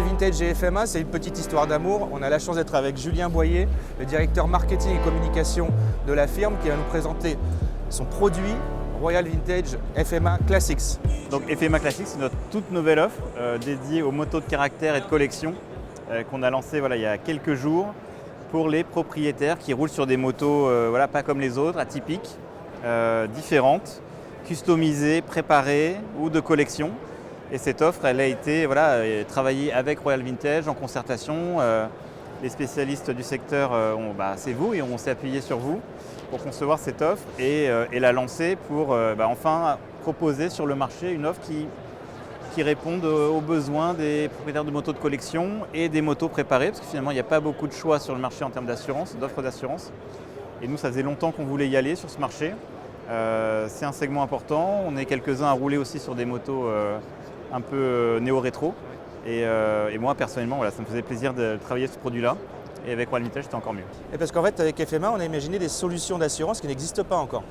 Royal Vintage et FMA, c'est une petite histoire d'amour. On a la chance d'être avec Julien Boyer, le directeur marketing et communication de la firme, qui va nous présenter son produit Royal Vintage FMA Classics. Donc FMA Classics, c'est notre toute nouvelle offre dédiée aux motos de caractère et de collection qu'on a lancée il y a quelques jours pour les propriétaires qui roulent sur des motos pas comme les autres, atypiques, différentes, customisées, préparées ou de collection. Et cette offre, elle a été travaillée avec Royal Vintage en concertation. Les spécialistes du secteur, c'est vous, et on s'est appuyé sur vous pour concevoir cette offre et la lancer pour enfin proposer sur le marché une offre qui réponde aux besoins des propriétaires de motos de collection et des motos préparées, parce que finalement il n'y a pas beaucoup de choix sur le marché en termes d'assurance, d'offres d'assurance. Et nous, ça faisait longtemps qu'on voulait y aller sur ce marché. C'est un segment important. On est quelques-uns à rouler aussi sur des motos un peu néo-rétro. Et moi, personnellement, ça me faisait plaisir de travailler ce produit-là. Et avec Royal Vintage, c'était encore mieux. Et parce qu'en fait, avec FMA, on a imaginé des solutions d'assurance qui n'existent pas encore.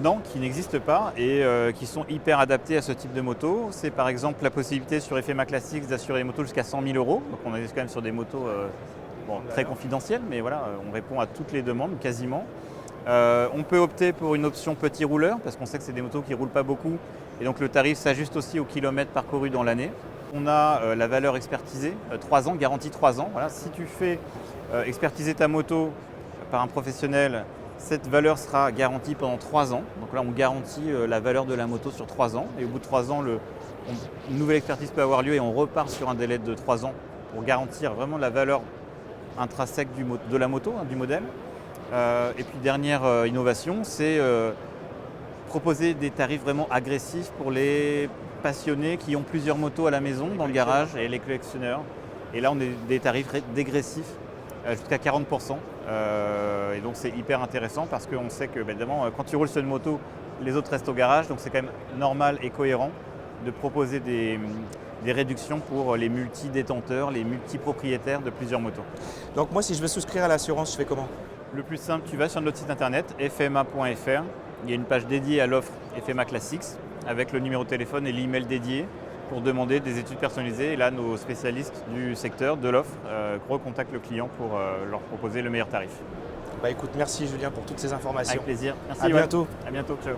Non, qui n'existent pas et qui sont hyper adaptées à ce type de moto. C'est par exemple la possibilité sur FMA Classics d'assurer les motos jusqu'à 100 000 €. Donc on est quand même sur des motos très confidentielles, mais on répond à toutes les demandes quasiment. On peut opter pour une option petit rouleur parce qu'on sait que c'est des motos qui ne roulent pas beaucoup et donc le tarif s'ajuste aussi au kilomètre parcouru dans l'année. On a la valeur expertisée, 3 ans, garantie 3 ans. Si tu fais expertiser ta moto par un professionnel, cette valeur sera garantie pendant 3 ans. Donc là, on garantit la valeur de la moto sur 3 ans. Et au bout de 3 ans, une nouvelle expertise peut avoir lieu et on repart sur un délai de 3 ans pour garantir vraiment la valeur intrinsèque de la moto, du modèle. Et puis dernière innovation, c'est proposer des tarifs vraiment agressifs pour les passionnés qui ont plusieurs motos à la maison, dans le garage, et les collectionneurs. Et là, on a des tarifs dégressifs jusqu'à 40%. Et donc c'est hyper intéressant parce qu'on sait que évidemment, quand tu roules sur une moto, les autres restent au garage. Donc c'est quand même normal et cohérent de proposer des réductions pour les multi-détenteurs, les multi-propriétaires de plusieurs motos. Donc moi, si je veux souscrire à l'assurance, je fais comment ? Le plus simple, tu vas sur notre site internet fma.fr. Il y a une page dédiée à l'offre FMA Classics avec le numéro de téléphone et l'email dédié pour demander des études personnalisées. Et là, nos spécialistes du secteur de l'offre recontactent le client pour leur proposer le meilleur tarif. Écoute, merci Julien pour toutes ces informations. Avec plaisir. Merci. À bientôt. À bientôt. Ciao.